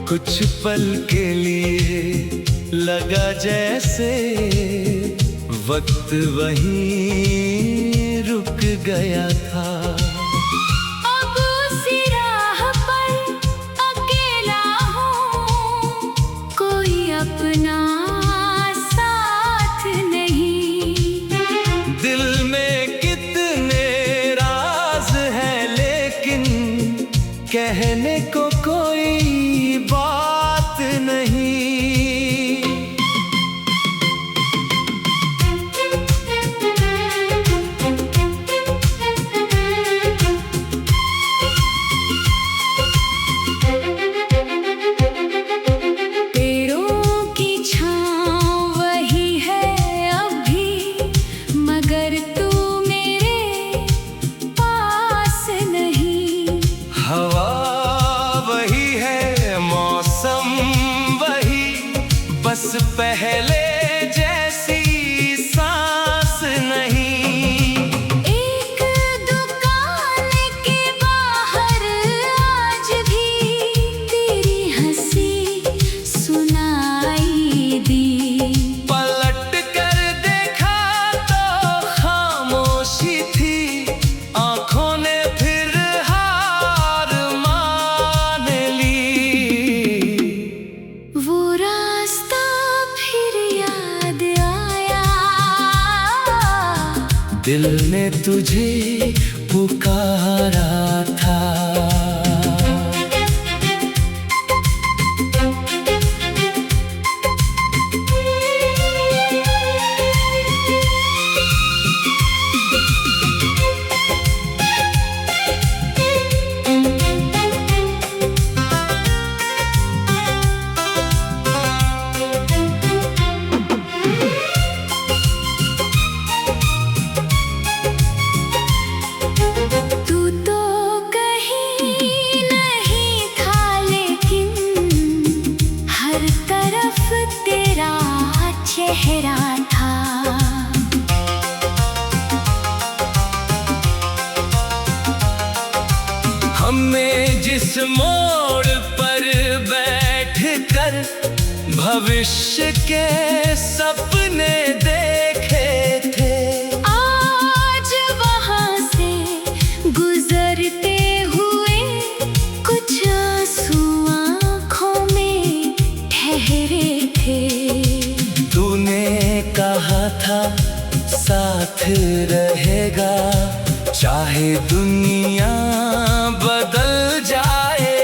कुछ पल के लिए लगा जैसे वक्त वहीं रुक गया था। अब उसी राह पर अकेला हूँ, कोई अपना साथ नहीं। दिल में कितने राज हैं लेकिन कहने को कोई बात नहीं। हवा वही है, मौसम वही, बस पहले जैसी सांस नहीं। एक दुकान के बाहर आज भी तेरी हंसी सुनाई दी। पलट कर देखा तो खामोशी थी, आंखों ने दिल ने तुझे पुकारा था। चेहरा था हमें जिस मोड़ पर बैठकर भविष्य के सपने देखे थे, आज वहां से गुजरते हुए कुछ आंसू आंखों में ठहरे थे। तूने कहा था साथ रहेगा चाहे दुनिया बदल जाए।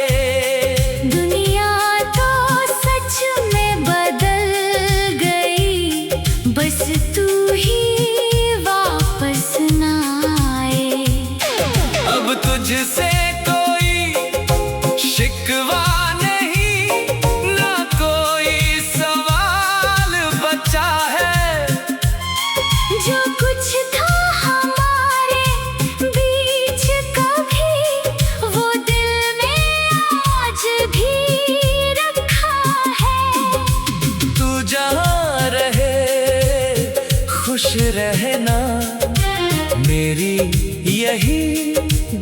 दुनिया तो सच में बदल गई, बस तू ही वापस ना आए। अब तुझसे कोई शिकवा जो कुछ था हमारे बीच कभी, वो दिल में आज भी रखा है। तू जहाँ रहे खुश रहना, मेरी यही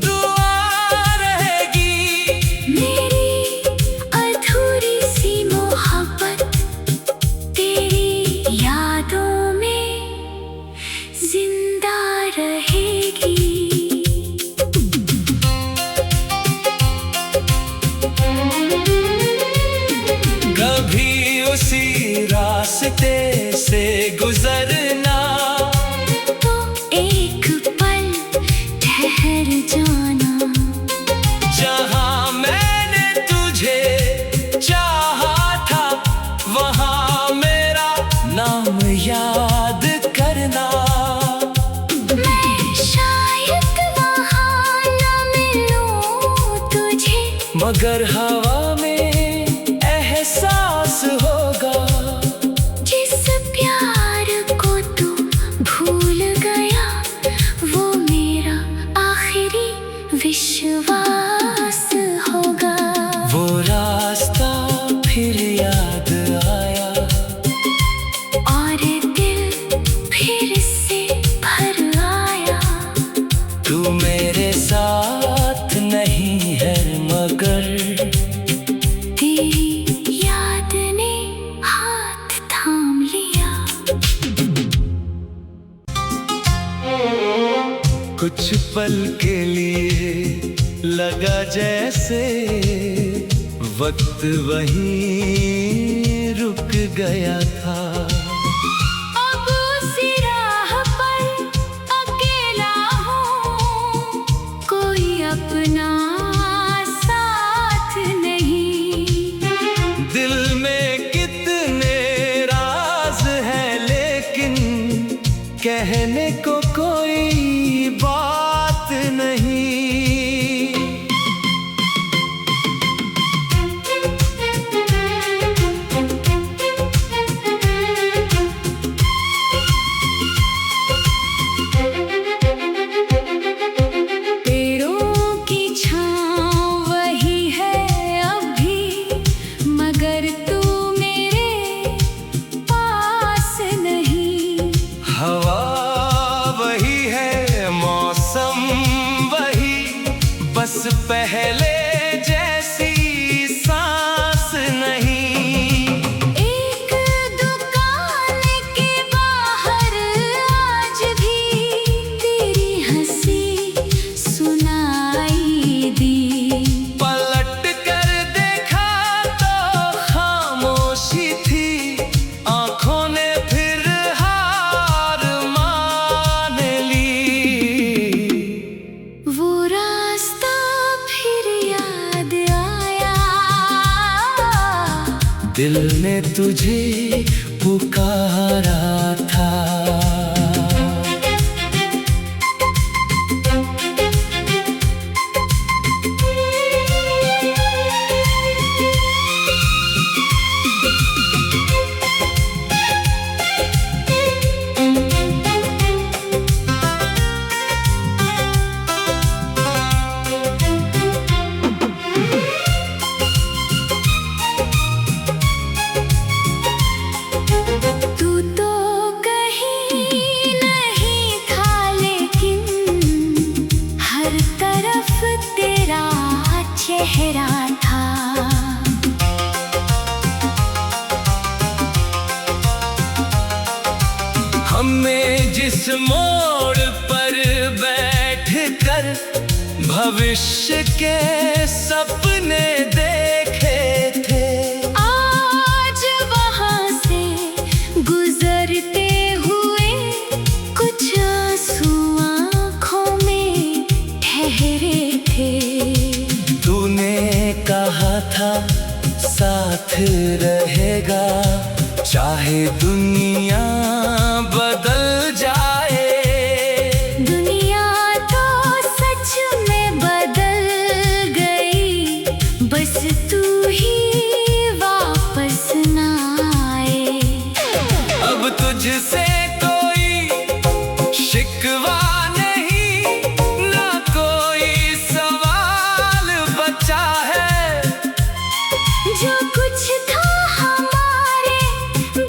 दुआ रहेगी। मेरी अधूरी सी मोहब्बत तेरी यादों में जिंदा रहेगी। कभी उसी रास्ते से गुजरना, तो एक पल ठहर जाना। जहाँ मैंने तुझे चाहा था वहाँ मेरा नाम याद करना। मगर हवा में एहसास होगा, जिस प्यार को तू भूल गया वो मेरा आखिरी विश्वास होगा। वो रास्ता फिर याद आया और दिल फिर से भर आया। तू मेरे साथ नहीं है मगर तेरी कुछ पल के लिए लगा जैसे वक्त वहीं रुक गया था। अब उसी राह पर अकेला हूँ, कोई अपना साथ नहीं। दिल में कितने राज हैं लेकिन कहने को कोई बात नहीं। हवा वही है, मौसम वही, बस पहले जैसी सांस नहीं। एक दुकान के बाहर आज भी तेरी हंसी सुनाई दी। पलट कर देखा तो खामोशी थी, आंखों ने फिर हार मान ली। वो रास्ता फिर याद आया, दिल ने तुझे पुकारा था। चेहरा था हमें जिस मोड़ पर बैठकर भविष्य के सपने देखे थे, आज वहां से गुजरते हुए कुछ आंसू आंखों में ठहरे थे। तूने कहा था साथ रहेगा चाहे दुनिया बदल जाए। दुनिया तो सच में बदल गई, बस तू ही वापस ना आए। अब तुझसे कोई शिकवा नहीं, ना कोई सवाल बचा है। जो कुछ था हमारे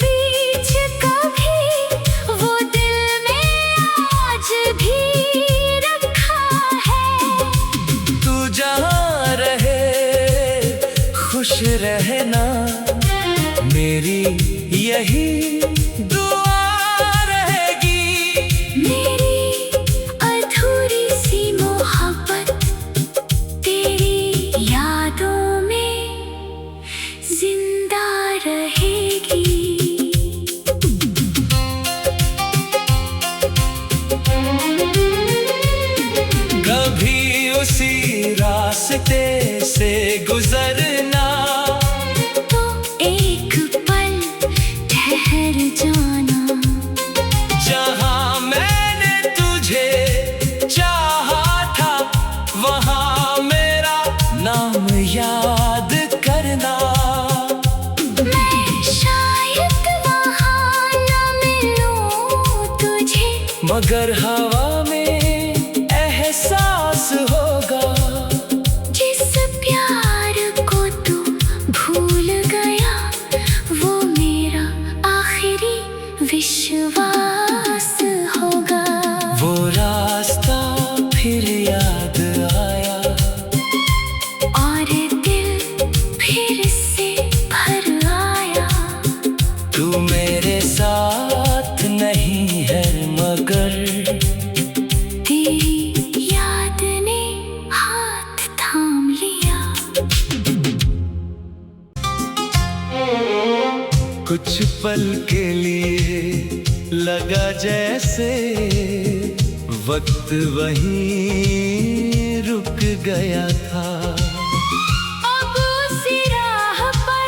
बीच कभी, वो दिल में आज भी रखा है। तू जहाँ रहे खुश रहना, मेरी यही दुआ रहेगी। मेरी अधूरी सी मोहब्बत तेरी यादों में जिंदा रहेगी। कभी उसी रास्ते से गुजरना, तो एक पल ठहर जाना। जहाँ मैंने तुझे चाहा था वहाँ मेरा नाम याद करना। मैं शायद वहाँ न मिलूं तुझे, मगर हवा में एहसास होगा। जिस प्यार को तू भूल गया, वो मेरा आखिरी विश्वास होगा। वो रास्ता फिर याद आया, और दिल फिर से भर आया। तू मेरे साथ नहीं है मगर कुछ पल के लिए लगा जैसे वक्त वहीं रुक गया था। अब उसी राह पर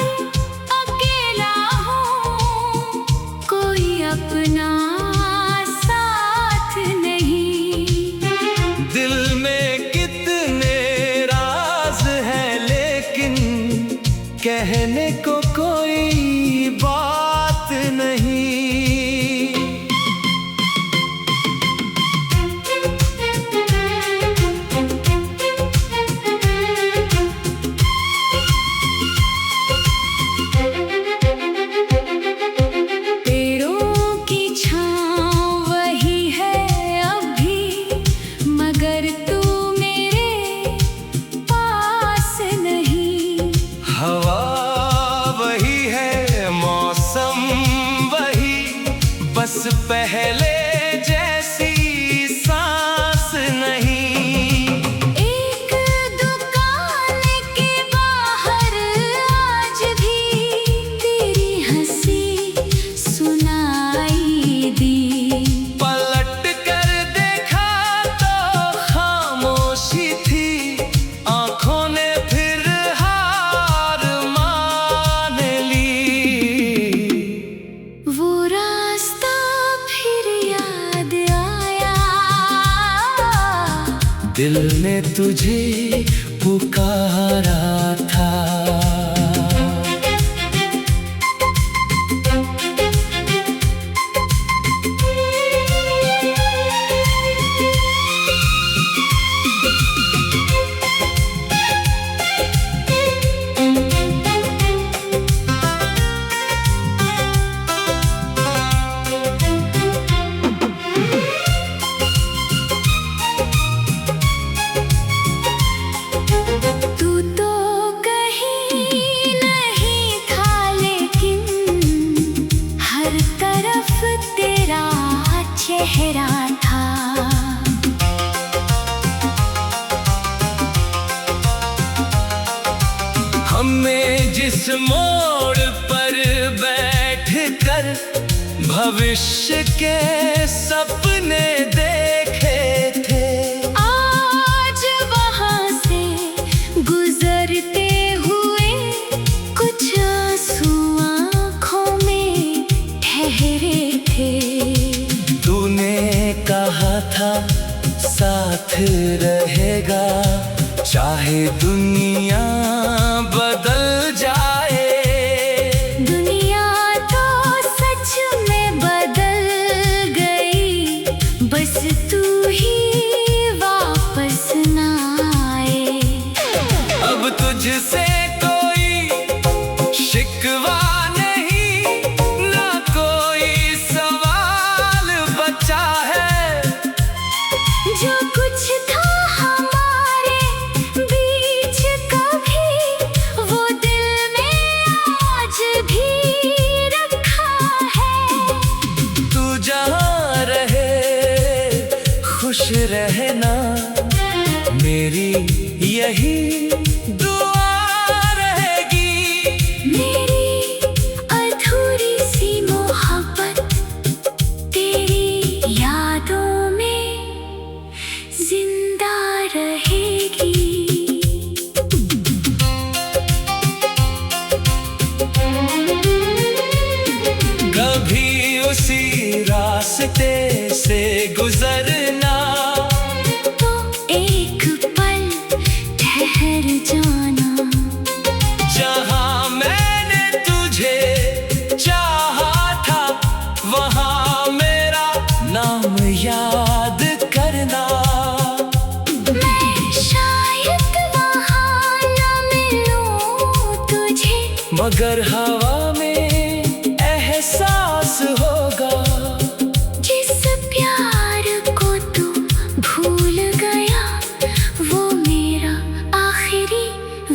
अकेला हूँ, कोई अपना साथ नहीं। दिल में कितने राज हैं लेकिन कहने को कोई बात नहीं। हवा वही है, मौसम वही, बस पहले जैसी सांस नहीं। एक दुकान के बाहर आज भी तेरी हंसी सुनाई दी। पलट कर देखा तो खामोशी थी, आंखों ने फिर हार मान ली। वो रास्ता फिर याद आया, दिल ने तुझे पुकारा था। चेहरा था हमें जिस मोड़ पर बैठकर भविष्य के सपने देखे थे, आज वहां से गुजरते हुए कुछ आंसू आंखों में ठहरे थे। तूने कहा था साथ रहेगा चाहे दुनिया बदल जाए। दुनिया तो सच में बदल गई, बस तू ही वापस ना आए। अब तुझसे कोई शिकवा नहीं, ना कोई सवाल बचा है। जो कुछ था हमारे बीच कभी, वो दिल में आज भी रखा है। तू जहाँ रहे खुश रहना, मेरी यही दुआ रहेगी। मेरी अधूरी सी मोहब्बत तेरी यादों में जिंदा रहेगी। कभी उसी रास्ते से गुजरना, तो एक पल ठहर जाना। जहाँ मैंने तुझे चाहा था वहाँ मेरा नाम याद करना। मैं शायद वहाँ न मिलूं तुझे, मगर हवा में एहसास होगा। जिस प्यार को तू भूल गया, वो मेरा आखिरी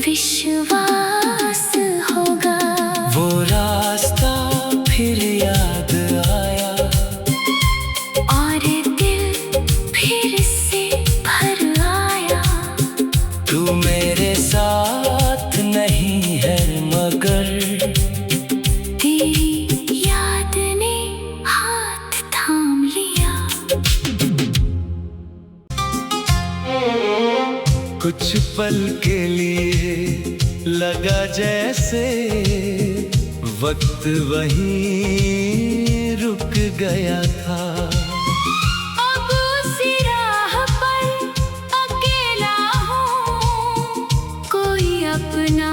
विश्वास होगा। वो रास्ता फिर याद आया, और दिल फिर से भर आया। तू मेरे साथ नहीं है मगर तेरी लगा जैसे वक्त वहीं रुक गया था। अब उसी राह पर अकेला हूँ, कोई अपना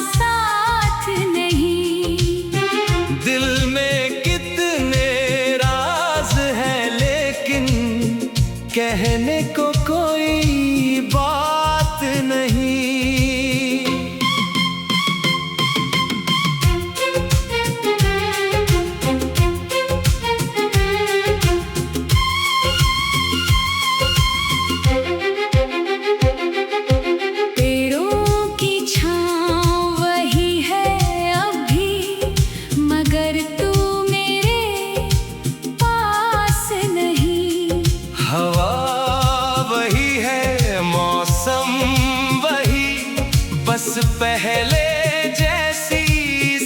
साथ नहीं। दिल में कितने राज हैं लेकिन कहने को कोई बात नहीं। हवा वही है, मौसम वही, बस पहले जैसी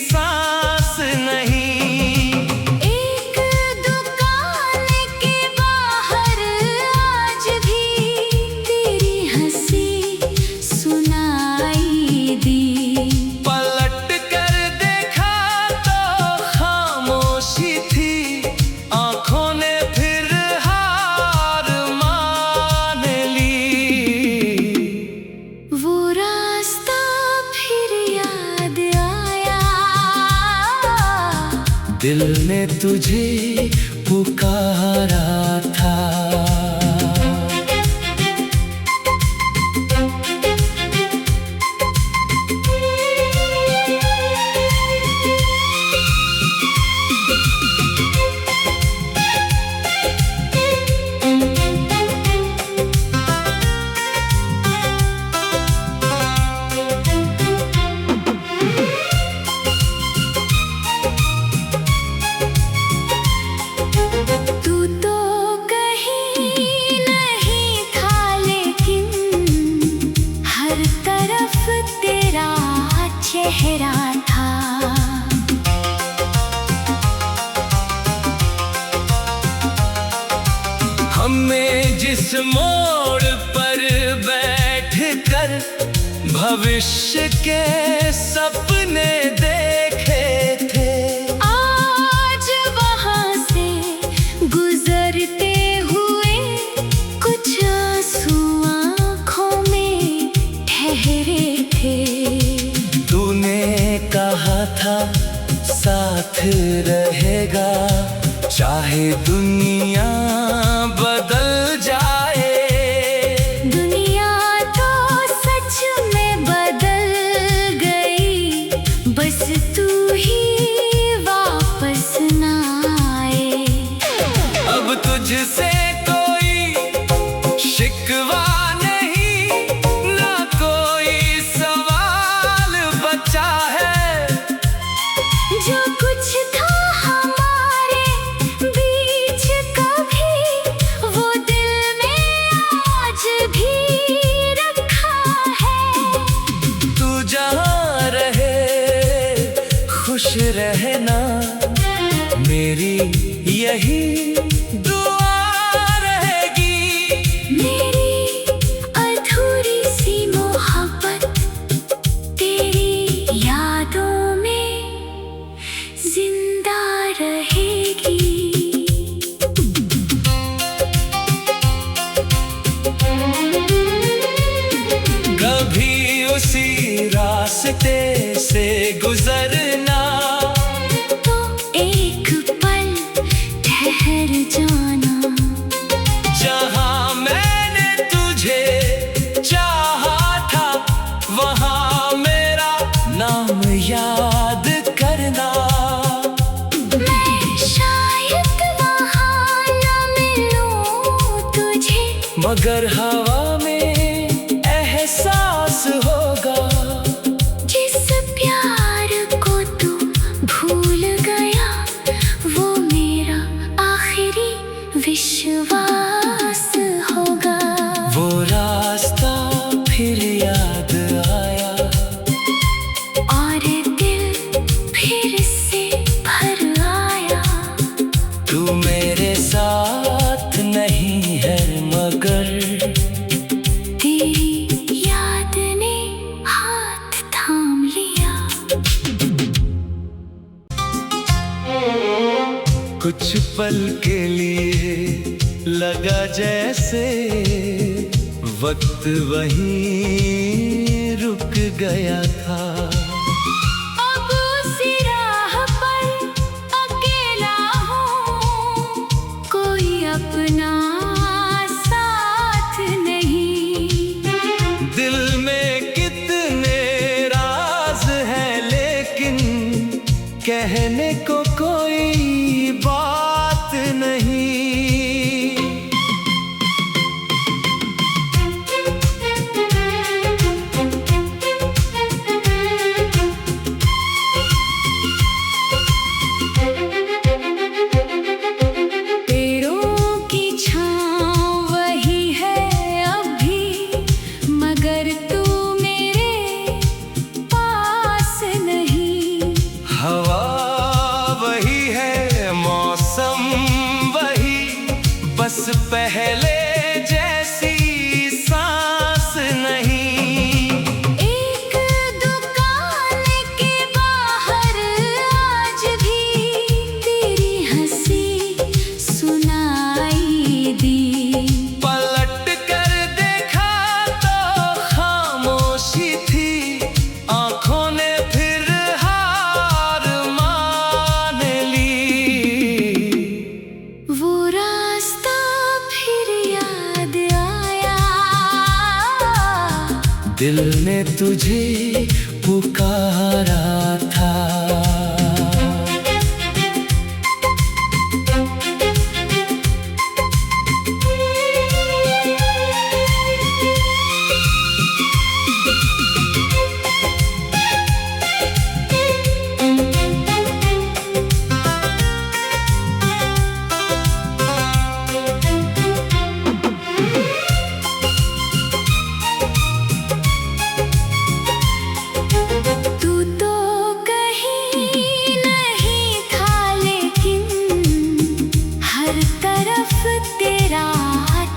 सांस नहीं। एक दुकान के बाहर आज भी तेरी हंसी सुनाई दी। पलट कर देखा तो खामोशी थी, आंखों ने फिर हार मान ली। वो रास्ता फिर याद आया, दिल ने तुझे पुकारा था। चेहरा था हमें जिस मोड़ पर बैठ कर भविष्य के सपने देखे थे, आज वहां से गुजरते हुए कुछ आंसू आंखों में ठहरे थे। तूने कहा था साथ रहेगा, चाहे दुनिया बदल जाए। दुनिया तो सच में बदल गई, बस तू ही वापस ना आए। अब तुझसे कोई शिकवा नहीं, ना कोई सवाल बचा है। जो कुछ था हमारे बीच कभी, वो दिल में आज भी रखा है। तू जहाँ रहे खुश रहना, मेरी यही दुआ रहेगी। मेरी अधूरी सी मोहब्बत तेरी यादों में जिंदा रहेगी। कभी उसी रास्ते से गुजरना, तो एक पल ठहर जाना। जहाँ मैंने तुझे चाहा था, वहाँ मेरा नाम याद करना। मैं शायद वहाँ न मिलूं तुझे, मगर हवा में एहसास होगा। जिस प्यार को तू भूल गया, वो मेरा आखिरी विश्वास होगा। वो रास्ता फिर याद आया, और दिल फिर से भर आया। तू मेरे साथ नहीं है मगर कुछ पल के लिए लगा जैसे वक्त वहीं रुक गया था। अब उसी राह पर अकेला हूँ, कोई अपना साथ नहीं। दिल में कितने राज हैं लेकिन कहने को कोई बात नहीं। हवा वही है, मौसम वही, बस पहले जैसी सांस नहीं। एक दुकान के बाहर आज भी तेरी हंसी सुनाई दी। पलट कर देखा तो खामोशी थी, आंखों ने दिल ने तुझे पुकारा था।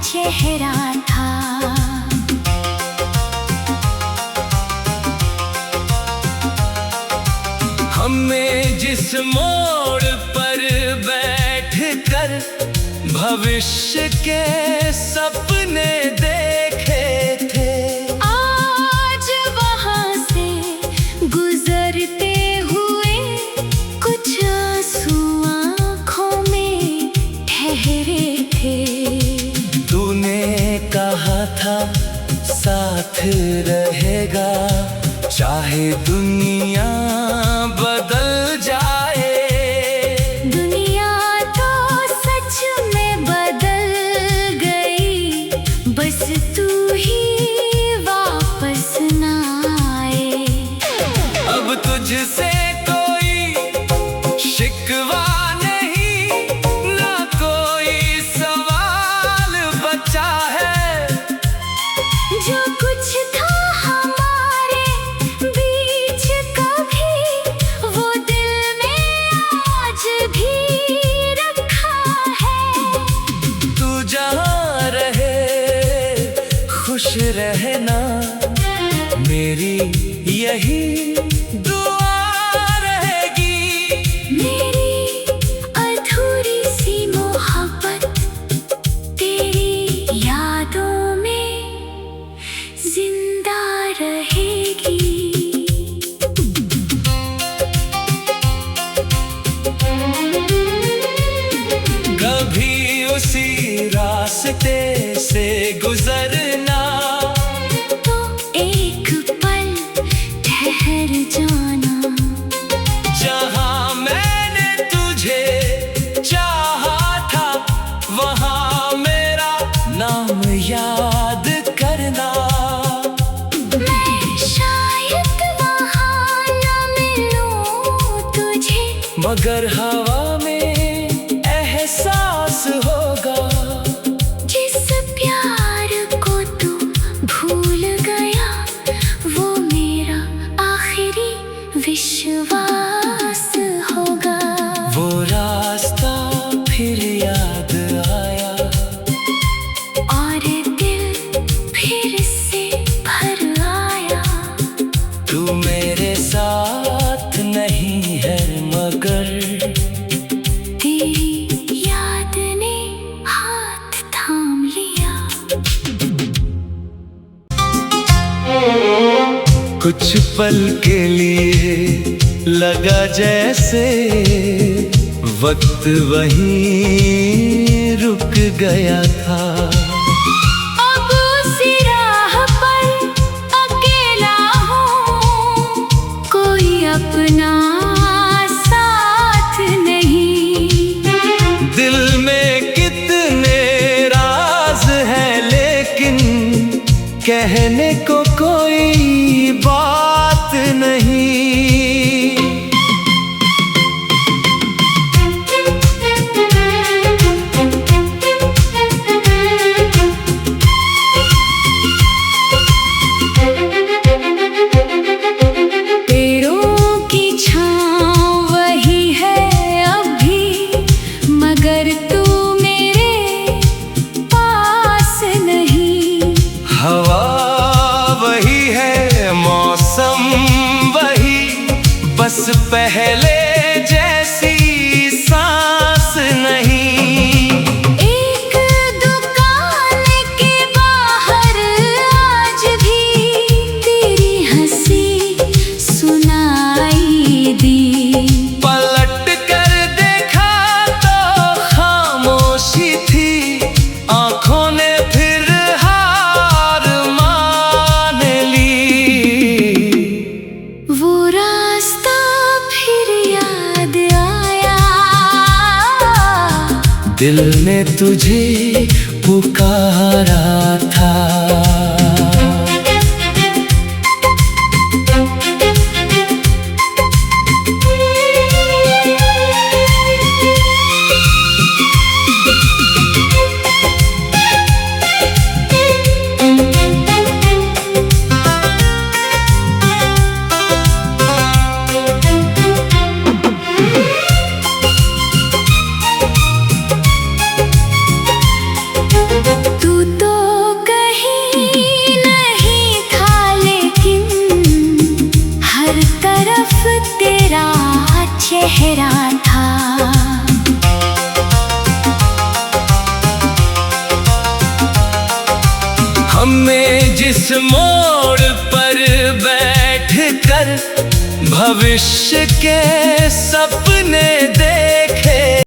चेहरा था हमें जिस मोड़ पर बैठकर भविष्य के सपने देखे थे, आज वहां से गुजरते हुए कुछ आंसू आंखों में ठहरे थे। तूने कहा था साथ रहेगा चाहे दुनिया बदल जाए। दुनिया तो सच में बदल गई, बस तू ही वापस ना आए। अब तुझसे कोई शिकवा जो कुछ था हमारे बीच कभी, वो दिल में आज भी रखा है। तू जहाँ रहे खुश रहना, मेरी यही दुआ रहेगी। मेरी अधूरी सी मोहब्बत तेरी यादों में जिंदा रहेगी। कभी उसी रास्ते से गुजरना, तो एक पल ठहर जाना। जहाँ मैंने तुझे चाहा था वहाँ मेरा नाम याद करना। मगर हवा में एहसास होगा, जिस प्यार को तू भूल गया वो मेरा आखिरी विश्वास होगा। वो रास्ता फिर याद आया और दिल फिर से भर आया। तू मेरे साथ नहीं है मगर तेरी कुछ पल के लिए लगा जैसे वक्त वहीं रुक गया था। अब उसी राह पर अकेला हूँ, कोई अपना साथ नहीं। दिल में कितने राज हैं लेकिन कहने को कोई बात नहीं। हवा वही है, मौसम वही, बस पहले जैसी सांस नहीं। एक दुकान के बाहर आज भी तेरी हंसी सुनाई दी। पलट कर देखा तो खामोशी थी, आंखों ने फिर हार मान ली। वो रास्ता फिर याद आया, दिल ने तुझे पुकारा था। चेहरा था हमें जिस मोड़ पर बैठकर भविष्य के सपने देखे।